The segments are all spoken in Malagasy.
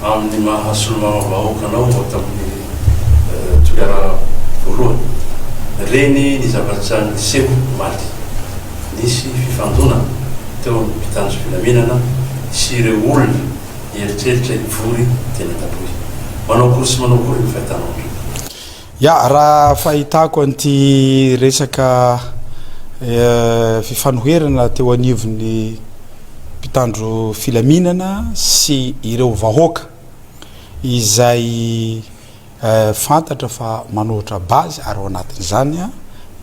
amin'ny mahasolomamavahoakanao tamin'ny toerana voalohany reny ny zavatrany seho maty nisy fifandonana teo amin'ny mpitanjo filaminana sy ireo olona eritreritra ivory tena tapoy manao akory sy manao akory ny fahitanao ya raha fahitako an'ity resaka fifanoherana teo anivon'ny mpitandro filaminana sy ireo vahoaka izay fantatra fa manohitra bazy ary ao anatin'izany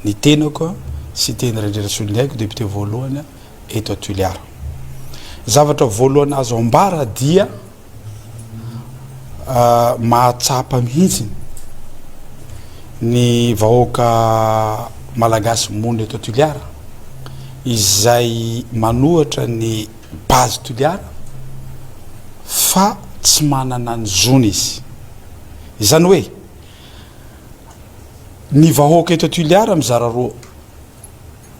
ny tenako sy teny Rendrerasolonyaiko député voalohany eto Tuiliara. Zavatra voalohany azo ambara dia mahatsapa mihitsy ny vahoaka malagasy mony eto Tuiliara izay manohatra ny bazy Tuiliara fa tsy manana ny zony izy. Izany hoe ny vahoaka eto Tuiliara mizara roa.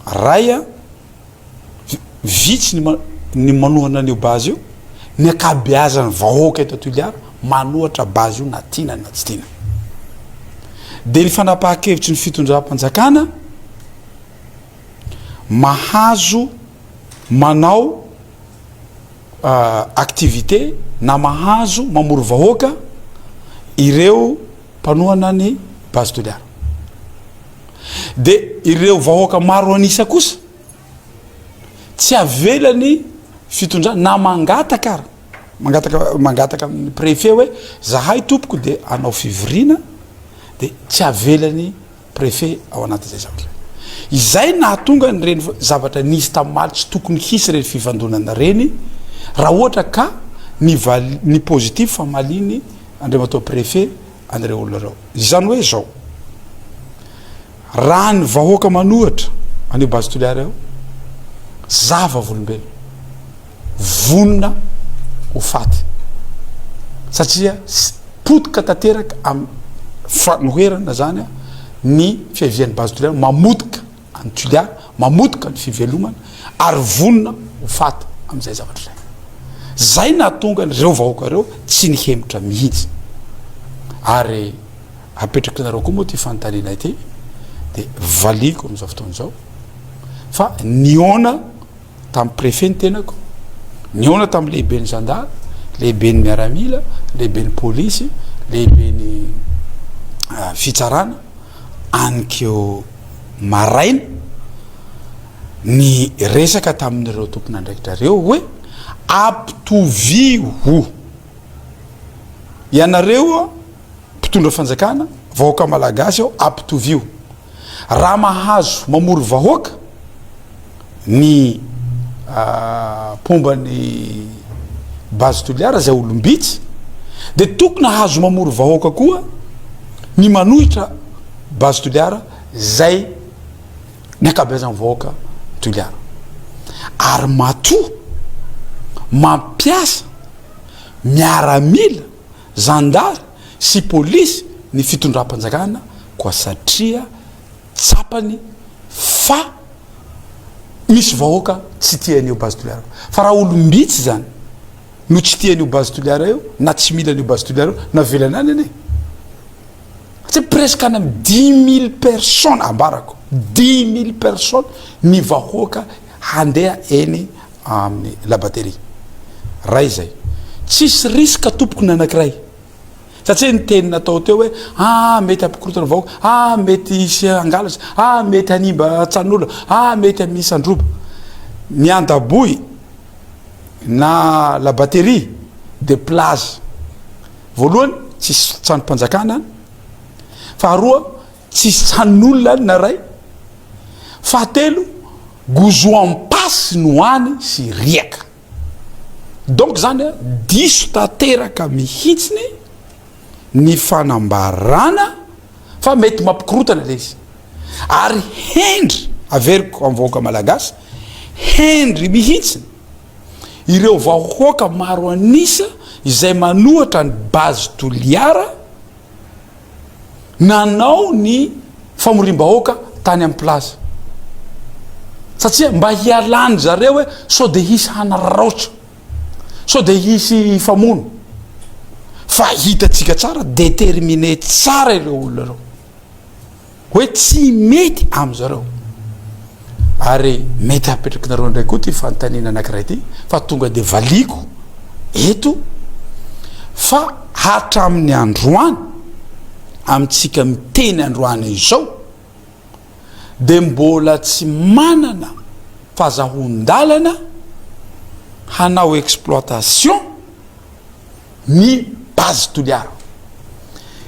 Raya vitsy ny manohana an'io bazy io, ny akabeazany vahoaka eto Tuiliara manohatra bazy io na tiana na tsy tiana. De ny fanapahan-kevitry ny fitondram-panjakana mahazo manao activité na mahazo mamoro vahoaka ireo mpanohana ny bazy Tuiliara. De ireo vahoaka maro anisa kosa tsy avelany fitondra na mangataka amin'ny préfet hoe zahay tompoko de anao fivirina de tsy avelany préfet ao anatin'izay zavatra. Izay nahatonga ny reny zavatra nisy tamimaly tsy tokony hisy reny fivandonana reny raha ohatra ka ny positif fa maliny andriamatao préfet an'ireo olona reo. Izany hoe zao raha ny vahoaka manohatra an'io bazy Tuiliara eo zava volombelo vonona ho faty satria potika tanteraka amin'ny fanoherana zany ny fiavian'ny bazy Tuiliara mamotika any Tuiliara mamotika ny fivelomana ary vonona ho faty amin'izay zavatra zay nahatonga ireo vahoaka reo tsy nihemitra mihitsy ary apetraky nareo koa moa ty fanontaniana ity de valiko amin'izao fotoana zao fa niona tamin'ny préfet ny tenako niona tamin'ny lehibe ny gendarme lehibe ny miaramila lehibe ny polisy lehibe ny fitsarana anikeo maraina ny resaka tamin'ireo tompona andraikitra reo hoe ampitovio ianareo mpitondra fanjakana vahoaka malagasy ao ampitovio raha mahazo mamoro vahoaka ny pombany bazy Tuiliara zay olombitsy de tokony hazo mamoro vahoaka koa ny manohitra bazy Tuiliara zay ny akabeazany vahoaka Tuiliara ary matoa mampiasa miaramila zandary sy polisy ny fitondram-panjakana koa satria tsapany fa misy vahoaka tsy tian'io bazy Tuiliara fa raha olombitsy zany no tsy tian'io bazy Tuiliara io na tsy mila an'io bazy Tuiliara io na velana any ane tsy presque any amin'ny 10 000 personnes ambarako 10 000 personnes ny vahoaka handeha eny amin'ny labaterie ray zay tsisy risque tompoko nanankiray satria ny teny natao teo hoe mety ampikorotana vahoaka mety isy angalatra mety hanimba tsan'olona mety amisy androba ny andaboy na labaterie de plage voalohany tsisy tsanom-panjakana faharoa tsisy tsan'olona na ray fahatelo gozo ampasy no any sy riaka donc zany diso tanteraka mihitsiny ny fanambarana fa mety mampikorotana le izy ary hendry averiko amin'ny vahoaka malagasy hendry mihitsiny ireo vahoaka maro anisa izay manohatra ny bazy Tuiliara nanao ny famorim-bahoaka tany amin'ny plaza satria mba hialany zareo hoe so de hisy hanaraotra so de hisy famono fa hitatsika tsara déterminé tsara ireo olona reo hoe tsy mety am'zareo ary mety apetraky nareo ndray koa ty fanontaniana anankiray ty fa tonga de valiko eto fa hatramin'ny androany amitsika miteny androany izao de mbola tsy manana fahazahon-dalana hanao exploitation ny base toliara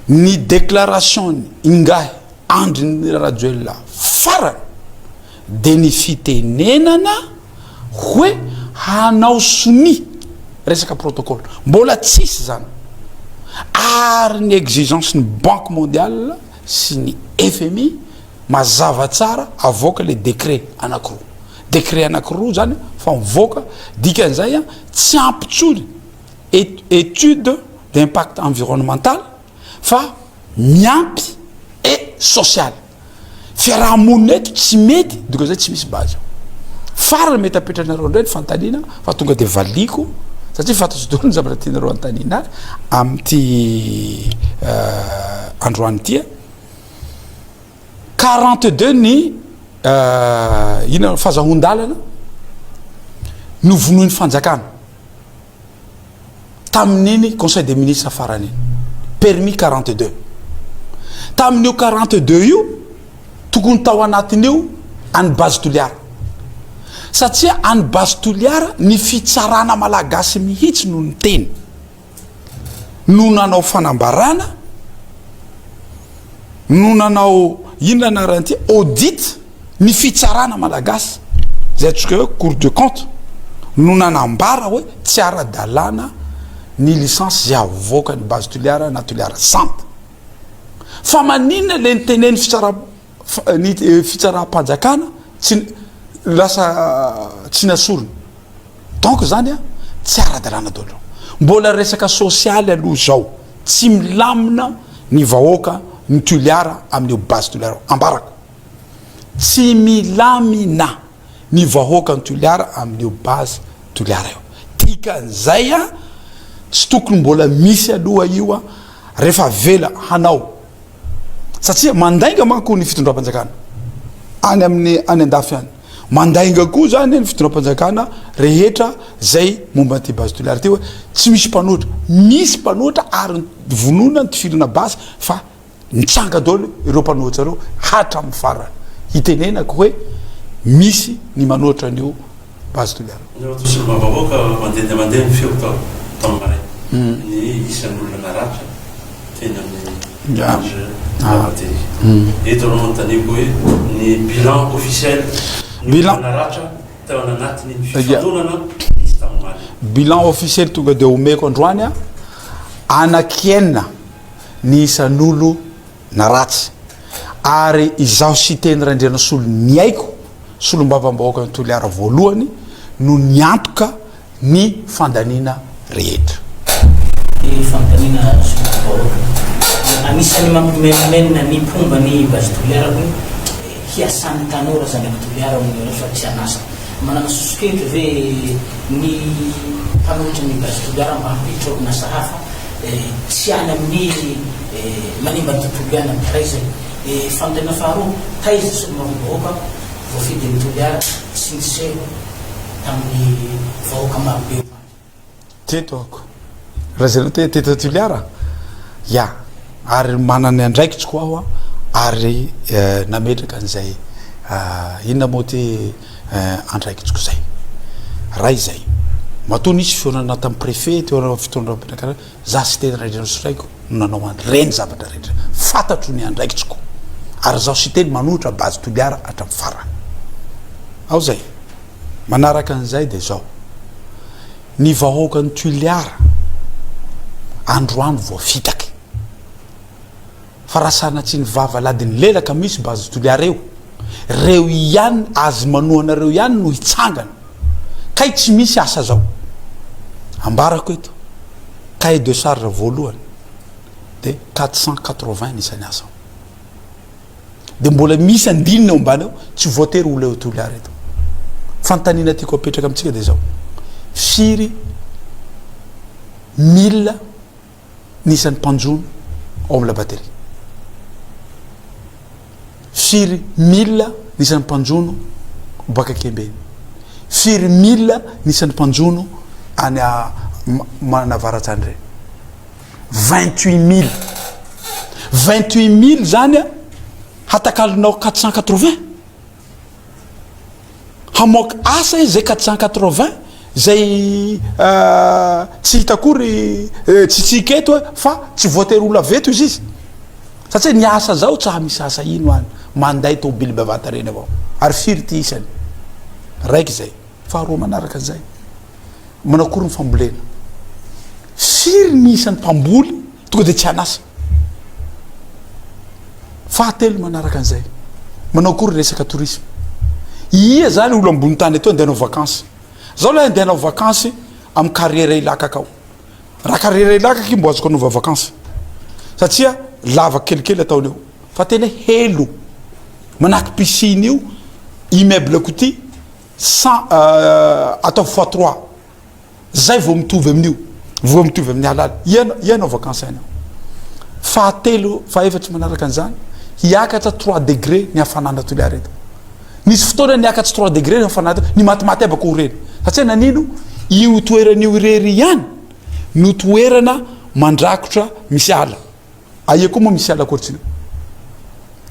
ny déclaration ingahy andriny rajoelona farany de ny fitenenana hoe hanao soni resaka protocole mbola tsisy zany ary ny exigence ny banque mondiale sy ny FMI mazava tsara avoaka le décret anankiroa décret anankiroa zany fa mivoaka dikan'izay a tsy ampitsony étude d'impact environnemental fa miampy et social fiarahamonina eto tsy mety dikan'izay tsy misy base farany mety apetranareo ndray ny fantanina fa tonga de valiko satria fantatsodolo ny zavatra tianareo antanina ary am'ty androany tia 42 ny ina fahazahon-dalana novonoiny fanjakana tamin'iny conseil des ministres faran'iny permis 42 tamin'io 42 io tokony tao anatin'io any base toliara satria any base toliara ny fitsarana malagasy mihitsy no ny teny no nanao fanambarana no nanao ino anaran'ity audit ny fitsarana malagasy zay atsoka hoe cour de compte no nanambara hoe tsy ara-dalàna ny licence zay avoaka ny base toliara na toliara centre fa maninona le niteneny fitsara-panjakana tsy lasa tsy nasorony donc zany a tsy ara-dalàna dolo mbola resaka sosialy aloha zao tsy milamina ny vahoaka ny toliara amin'io base toliara ambarako tsy milamina ny vahoaka ny toliara amin'io base toliara io dikan'izay a sy tokony mbola misy aloha io a rehefa vela hanao satria mandainga manko ny fitondram-panjakana any amin'ny any andafy any mandainga koa zany ny fitondram-panjakana rehetra zay momba ty base toliara ty hoe tsy misy mpanoatra ary vonona ny tifirina base fa nitsanga dolo ireo mpanoatra reo hatra amin'ny farany hitenenako hoe misy ny manoatra an'io base toliara sy mavavoaka mandeha ny feo tamin'ny maray ny isan'olona naratra teny amin'ny age avatery eto anao manotaniko hoe ny bilan officiel bilan naratra tao anatiny fifandonana misy tamin'ny maray bilan officiel tonga de omeko androany a anakienina ny isan'olo naratsy ary izaho siteny randriana solo ny aiko solombavambahoaka ny toliara voalohany no niantoka ny fandanina rehetra fandanina solombahoaka anisany mampimenina ny pomba ny base toliara hoe hiasan'ny tanora zany amin'ny toliara amin'ny fa tsy anasa manana sosiketro ve ny mpanoatra ny base toliara mba hampiditra orinasa hafa tsy any amin'ny manimba ny tontolo iana amiray zay fanontena faharoa taiza solombahoaka voafidy ny toliara tsy niseho tamin'ny vahoaka marobe tetoako raha zay anao teto toliara ya ary manany andraikitsiko aho a ary nametraka an'izay inona moa ty andraikitsiko zay raha izay matoa nisy fionana tamin'ny préfet teo fitondram-pianakara za sy teny randriana soraiko no nanao any reny zavatra rehetra fantatro ny andraikitsiko ary zaho sy teny manotra base toliara hatramin'ny farany ao zay manaraka an'izay de zao ny vahoaka ny toliara androany voafitaky fa raha sanatsy ny vavalady ny lelaka misy base toliara reo ihany azy manohanareo ihany no hitsangana kay tsy misy asa zao ambarako eto cahier de charge voalohany de 480 nisany asa de mbola misy andinina ambany ao tsy voatery olo eo toliara eto fantanina tiako apetraka amitsika de zao firy 1000 nisan'ny mpanjono ao amin'ny labatery. Firy mila nisan'ny mpanjono baka Kembeny. Firy mila nisan'ny mpanjono any Manavaratandre. 28 000 zany a hatakalonao 480 hamoaka asa zay 480 zay tsy hitakory tsy tsiketo fa tsy voatery olo aveto izy satria ny asa zao tsy misy asa ino any manday tobily bevata reny avao ary firy ty isany raiky zay faharoa manaraka an'izay manao kory ny fambolena firy ny isan'ny mpamboly tonga de tsy anasa fahatelo manaraka an'izay manao kory resaka tourisme ia zany olo ambony tany eto andehanao vacances zao la andehanao vacances amin'ny carrière ilaka akao raha carrière ilaka ky mbo azoko anova vacances satria lava kelikely ataony eo fa tena helo manahaky piscine io immeuble koty 100 atao x3 zay vao mitovy amin'io vao mitovy amin'ny halala ianao vacances any fahatelo fahefatry manaraka an'izany hiakatra 3 degré ny hafanana Toliara eto nisy fotoana niakatra 3 degré ny hafanana ny matimaty abako ho reny satria nanino io toeran'io irery ihany no toerana mandrakotra misy ala aia koa moa misy ala akoatriny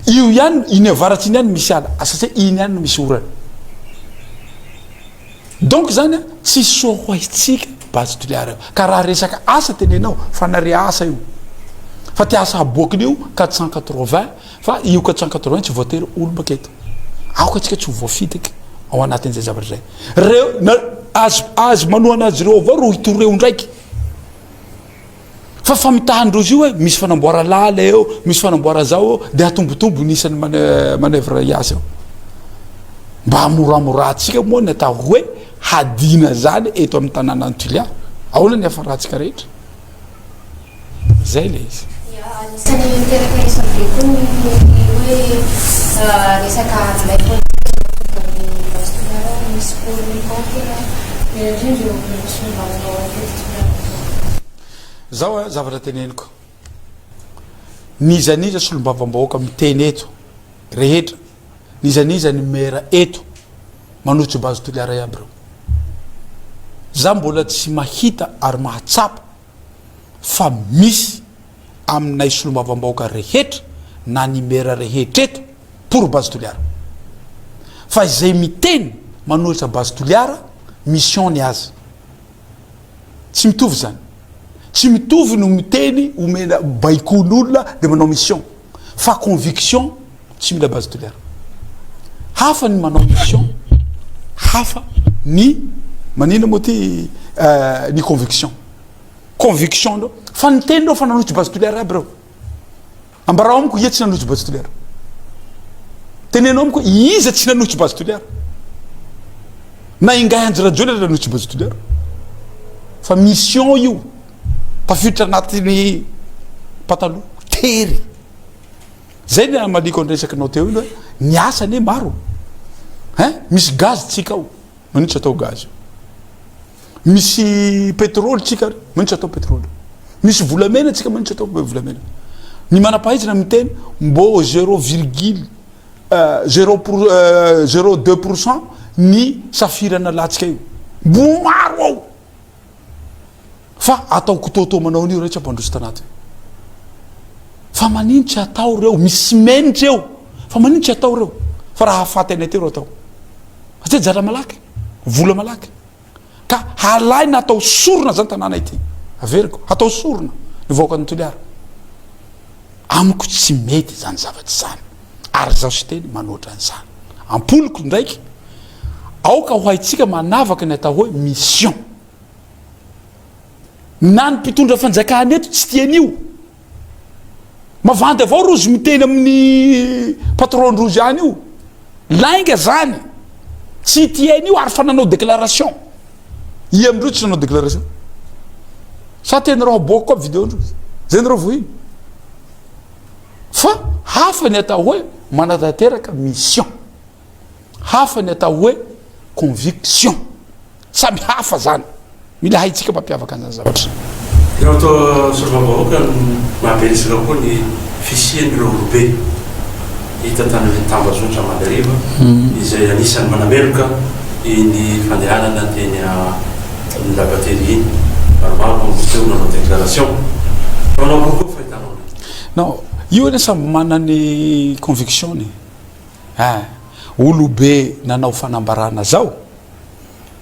io ihany iny avaratsy iny ihany misy ala satria iny ihany no misy orana donc zany tsy soa ho aitsika base Toliara ka raha resaka asa tenenao fa nare asa io fa ty asa aboakiny io 480 fa io 480 tsy voatery olo baketo aoka atsika tsy ho voafitaky ao anatin'izay zavatra zay reo azo manohana azy reo avao ro hitoreo ndraiky fa famitahandrozy io hoe misy fanamboara lala eo misy fanamboara zao eo de atombotombo nisan'ny manevre iasa eo mba hamoramoratsika moa ny atao hoe hadina zany eto amin'ny tanàna ny Toliara aola ny afaratsika rehetra zay le izy anisany miteraka isany be koa ny hoe resaka lay base Toliara misy polikantina indrindra zao zavatra teneniko nizaniza solombavambahoaka miteny eto rehetra nizaniza ny mera eto manotsy base Toliara iaby reo za mbola tsy mahita ary mahatsapa fa misy aminay solombavambahoaka rehetra na ny mera rehetra eto pour base Toliara fa izay miteny manohitra base Toliara mission ny azy tsy mitovy zany tsy mitovy no miteny omena baikon'olona de manao mission fa conviction tsy mila base Toliara hafa ny manao mission hafa ny manina moa ty ny conviction ndo fa ny teny reo fa nanotsy base Toliara aby reo ambarao amiko ia tsy nanotsy base Toliara tenenao amiko iza tsy nanotsy base Toliara na ingay anjirajola nanotsy base Toliara fa mission io tafiditra anatin'ny pataloha tery zay ny maliko andresaka anao teo iny hoe ny asany maro misy gaz tsika ao manitsy atao gaz misy pétrole tsika manitsy atao pétrole misy volamena tsika manitsy atao volamena ny manapahizina miteny mbo 0,02% ny safirana latsika io mbo maro ao fa atao kototo manao an'io rehetra mpandroso tanaty fa manino tsy atao reo misy menitra eo fa manino tsy atao reo fa raha hafaty anay teo reo atao satria jara malaky vola malaky ka halaina atao sorona zany tanàna ity averiko atao sorona ny vahoaka ny Toliara amiko tsy mety zany zavatry zany ary zaho sy teny manoatra an'izany ampoliko ndraiky aoka ho haitsika manavaka ny atao hoe mission na ny mpitondra fanjakana eto tsy tian'io mavandy avao rozy miteny amin'ny patron ndrozy any io lainga zany tsy tian'io ary fa nanao déclaration i amindreo tsy nanao déclaration sa tenareo aboaka koa vidéo ndrozy zay nareo vohiny fa hafa ny atao hoe manatanteraka mission hafa ny atao hoe conviction samy hafa zany mila haitsika mampiavaka an'izany zavatra Eo atao solombabahoaka mahaberesaka koa ny fisian'ireo olobe hita tany tambazotra Madariva izay anisany manameloka ny fandehanana teny ny labatery iny maromaro teo nanao déclaration nanao kokoa fahitanao non io ane samby manany conviction-ny olobe nanao fanambarana zao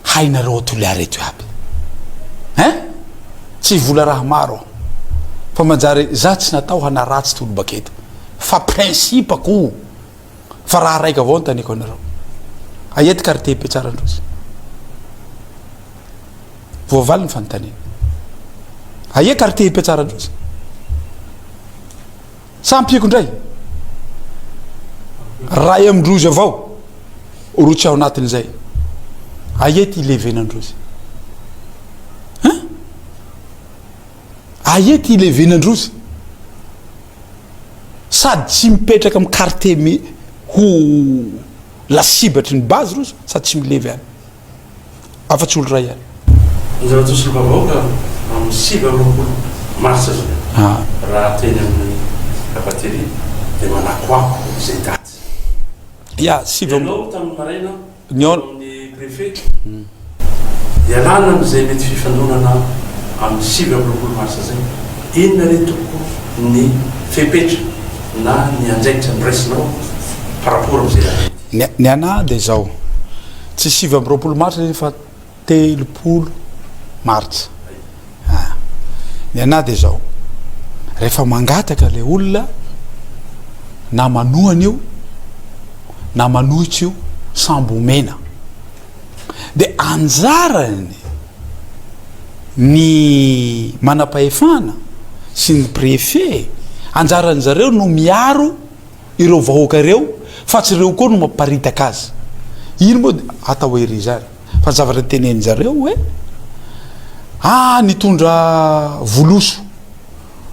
hainareo toliara eto aby tsy vola raha maro fa manjary za tsy natao hanaratsy ty olobaketo fa principako fa raha raiky avao nytaniko anareo aety quartier Petsarandrozy voavaly ny fanontaniana aie quartier Petsarandrozy sampiko ndray ray amindrozy avao rotsy ao anatin'izay aety ilevenandrozy aety ilevenandrozy sady tsy mipetraka amy quartier ho lasibatry ny base rozy sady tsy milevy any afa-tsy olo ray any zao tosolombabahoaka amy 7 marsa zao raha teny amin'ny labatery de manakoako zay daty ya 7 tamin'ny maraina ny amin'ny préfet ialana am'izay mety fifandonana amin'ny 7 marsa zay inona re toko ny fepetra na ny anjaitra nyresinao par rapport am'izay ny ana de zao tsy 7 marsa fa 3 marsa ny ana de zao rehefa mangataka le olona na manohany io na manohitsy io sambomena de anjarany ny manapahefana sy ny préfet anjarany zareo no miaro ireo vahoaka reo fa tsy reo koa no mamparitaka azy ino moa atao ery zany fa zavatra teneny zareo hoe nitondra voloso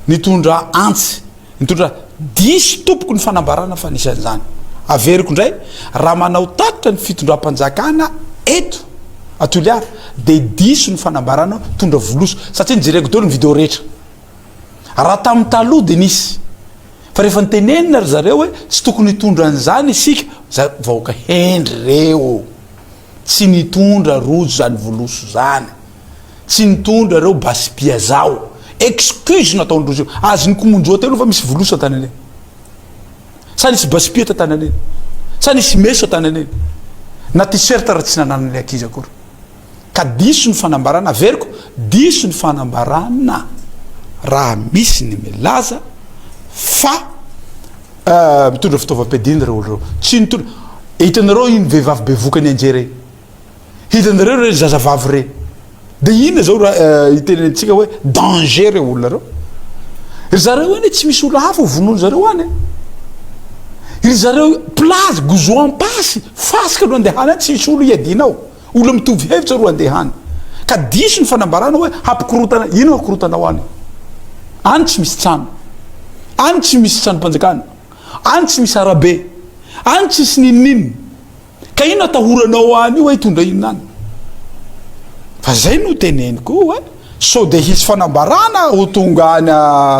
nitondra antsy nitondra diso tompoko ny fanambarana fa nisan'izany averiko ndray raha manao tatitra ny fitondram-panjakana eto atoliara de diso ny fanambarana tondra voloso satria nijereko dolo ny video rehetra raha tamin'ny taloha de nisy fa rehefa nitenenina ry zareo hoe tsy tokony hitondra an'izany isika za vahoaka hendry reo tsy nitondra rojo zany voloso zany tsy nitondra reo basipia zao excuse nataondrozy azy ny komonjo telo fa misy voloso atanany sa nisy basipia tatanany sa nisy meso atanany na t-shirt raha tsy nananany akizy akory ka diso ny fanambarana averiko diso ny fanambarana raha misy ny milaza fa mitondra fitaovam-piadina reo oloreo tsy mitondra hitanareo iny vehivavy be vokany anjere hitanareo re zazavavy re de inona zao raha hitenentsika hoe danger reo olona reo ry zareo eny tsy misy olo hafa ho vonono zareo any ry zareo place gozoan pasy fasika ro andehany any tsy misy olo iadinao olo mitovy hevitra ro andehany ka diso ny fanambarana hoe hampikorotana ino hakorotanao any tsy misy trano any tsy misy tranom-panjakana any tsy misy arabe any tsisy ninininy ka ino atahoranao any io hoe hitondra inona any fa zay no teneniko hoe so de hisy fanambarana ho tonga any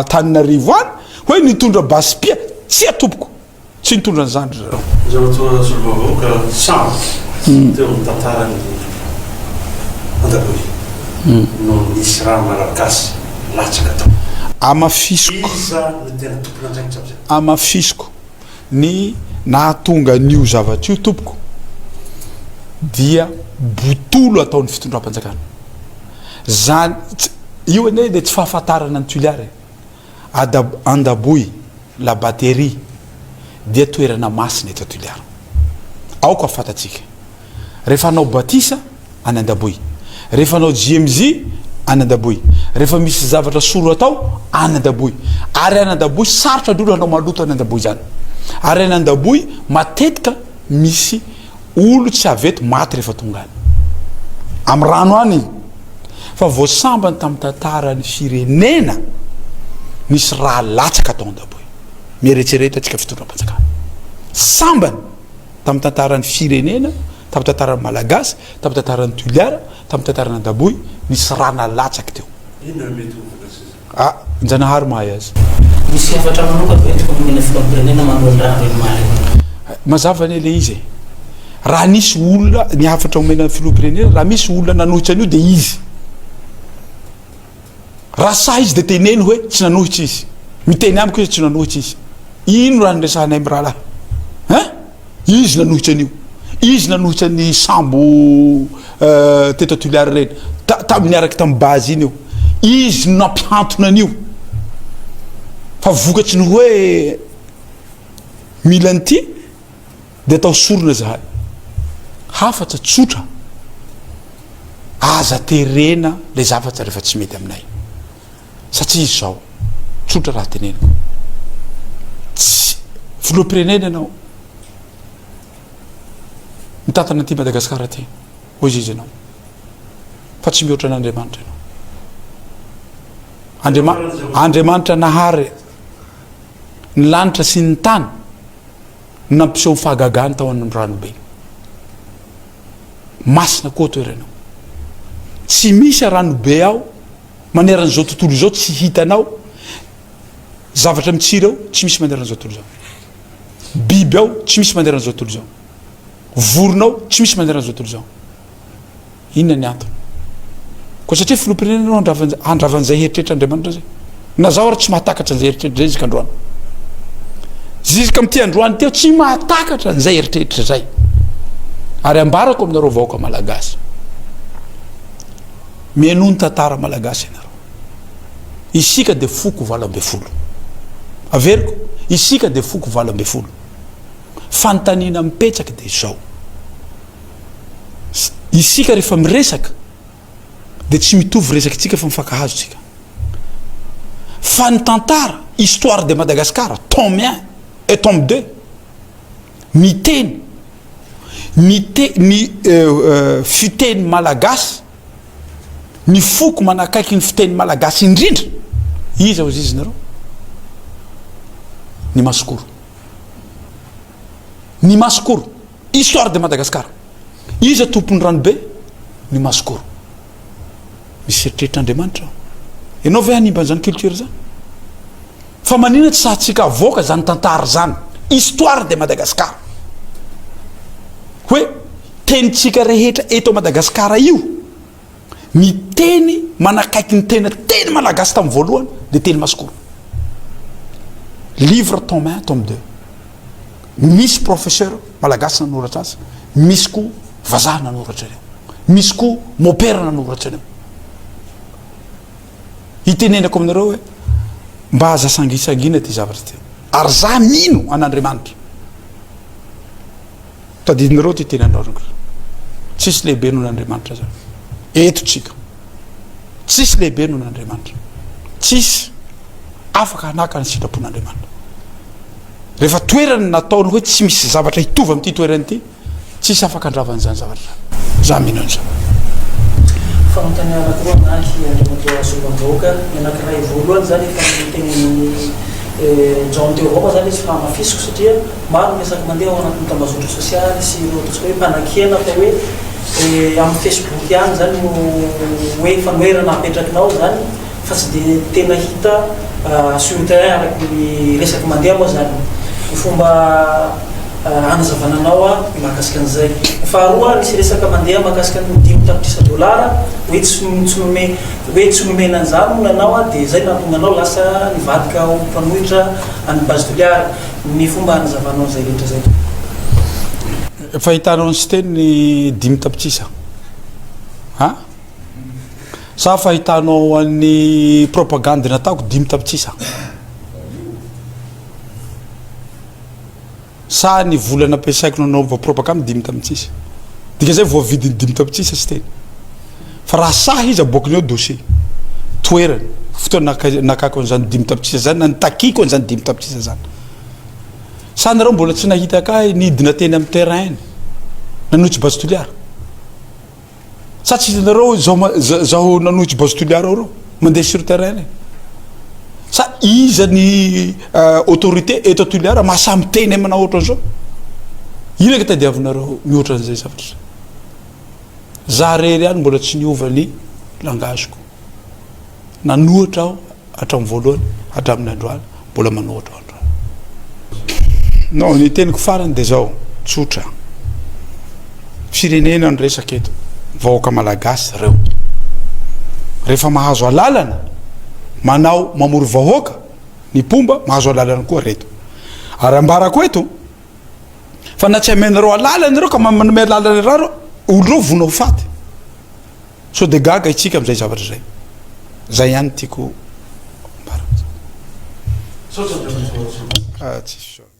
Taninarivo any hoe nitondra basipia tsy atompoko tsy nitondra an'izany zareo zao toa solombabahoaka sambo teo amin'ny tantarany Andaboy no nisy raha malagasy latsaka tao amafisoko iza no tena tompona andraikitra am'izay amafisoko ny nahatonga n'io zavatra io tompoko dia botolo ataon'ny fitondram-panjakana zany io ane de tsy fahafantarana ny Tuiliara Andaboy la baterie dia toerana masina eto Tuiliara ao ko afatatsika rehefa anao batisa any Andaboy rehefa anao JMJ any Andaboy rehefa misy zavatra soro atao any Andaboy ary any Andaboy sarotra androlo anao maloto any Andaboy zany ary any Andaboy matetika misy olo tsy aveto maty rehefa tonga any amy rano any fa voasambany tamin'ny tantarany firenena nisy raha latsaka atao Andaboy mieretsereta atsika fitondram-panjakana sambany tamin'ny tantarany firenena tamin'ny tantarany malagasy tamin'ny tantarany Tuiliara tamin'ny tantarany Andaboy nisy raha nalatsaky teo ino mety hovokatsy njanahary mahay azy misy efatra manoka entiko nomena filohampirenena manolo raha reny mary mazava ny le izy raha nisy olona ny hafatra omena filohampirenena raha misy olona nanohitra an'io de izy raha sa izy de teneny hoe tsy nanohitra izy miteny amiko izy tsy nanohitra izy ino raha nyresahanay amy raha lahy izy nanohitra an'io izy nanohitra ny sambo teto tuliary reny tamin'ny araky tamy base iny io izy nampiantona an'io fa vokatsy ny hoe mila an'ity de atao sorona zahay hafatra tsotra aza terena le zavatra rehefa tsy mety aminay satria izy zao tsotra raha teneniko tsy filohampirenena ianao mitantana aty Madagasikara ty hoy izy ianao fa tsy mihoatra an'Andriamanitra ianao Andriamanitra nahary ny lanitra sy ny tany nampiseho fahagagany tao amin'ny ranobe masina koa toeranao tsy misy ranobe ao maneran'izao tontolo izao tsy hitanao zavatra mitsira ao tsy misy maneran'izao tontolo izao biby ao tsy misy maneran'izao tontolo izao voronao tsy misy maneran'izao tontolo izao inona ny antony ko satria filohampirenenao andravan'izay heritreritra Andriamanitra zay na zaho ary tsy mahatakatra an'izay heritreritra zay zika androany zizika am'ty androany teo tsy mahatakatra an'izay heritreritra zay ary ambarako aminareo vahoaka malagasy mianoho ny tantara malagasy ianareo isika de foko 20 averiko isika de foko 20 fanontaniana mipetraka de zao isika rehefa miresaka de tsy mitovy resakitsika fa mifankahazotsika fa ny tantara histoire de Madagascar tome 1 et tome 2 miteny ny fiteny malagasy ny foko manakaiky ny fiteny malagasy indrindra izy ao izy nareo ny maskoro histoire de Madagascar izy tompony ranobe ny maskoro misy eritreritr'Andriamanitra ianao ve hanimba an'izany culture zany fa manina tsy sahatsika avoaka zany tantara zany histoire de Madagascar hoe tenitsika rehetra eto Madagasikara io ny teny manakaiky ny teny malagasy tamin'ny voalohany de teny maskoro livre tome 1 tome 2 misy professeur malagasy nanoratra azy misy koa vazaha nanoratra reo misy koa mopera nanoratra reo hitenenako aminareo hoe mba aza sangisangina ty zavatra ty ary za mino an'Andriamanitra tadidinareo ty teny androaniko tsisy lehibe noho n'Andriamanitra zany etotsika tsisy lehibe noho n'Andriamanitra tsisy afaka hanaka ny sitrapon'Andriamanitra rehefa toerany nataony hoe tsy misy zavatra hitovy am'ty toerany ity tsisy afaka andravan'izany zavatra za mino an'izao fanontany anakiroa anaky Andriamanitra Sovavahoaka ny anakiray voalohany zany efa miteny jaon teo avao zany izy fa mafisiko satria maro miresaky mandeha ao anatin'ny tambazotra sosialy sy ireo ataontsika hoe mpanakiana fa hoe amin'ny Facebook ihany zany no hoe fanoherana apetrakinao zany fa tsy de tena hita sur le terrain araky ny resaky mandeha moa zany ny fomba anazavananao mahakasika an'izay faharoa nisy resaka mandeha mahakasika ny $10 hoe tsy nomena an'izany monanao de zay nahatonga anao lasa nivadika ho mpanohitra any base toliary ny fomba anazavanao zay rehetra zay fahitanao ny sy teny ny 10 tapitrisa sa fahitanao an'ny propagande nataoko 10 tapitrisa sa ny volana ampiasaiko nanaova propagande 10 tapitrisa dika zay voavidiny 10 tapitrisa sy teny fa raha sa izy aboakiny eo dossier toerany fotoana nakako an'izany 10 tapitrisa zany na nitakiko an'izany 10 tapitrisa zany sa nareo mbola tsy nahita ka nidina teny amin'ny terrain nanohitsy base toliary sa tsy hitanareo zaho nanohitsy base toliary ao reo mandeha sur terrain sa iza ny autorité eto toliary mahasamy teny amina ohatra an'izao ina ka tadiavinareo mihoatra an'izay zavatra za rery any mbola tsy niova ny langageko nanohatra aho hatramin'ny voalohany hatramin'ny androany mbola manohatra andro non ny teniko farany de zao tsotra firenena ny resaka eto vahoaka malagasy reo rehefa mahazo alalana manao mamory vahoaka ny pomba mahazo alalana koa reto ary ambarako eto fa na tsy amenareo alalana reo ka manome alalana raro oloreo vonao faty so de gaga itsika am'izay zavatra zay zay ihany tiako mbarako tsisy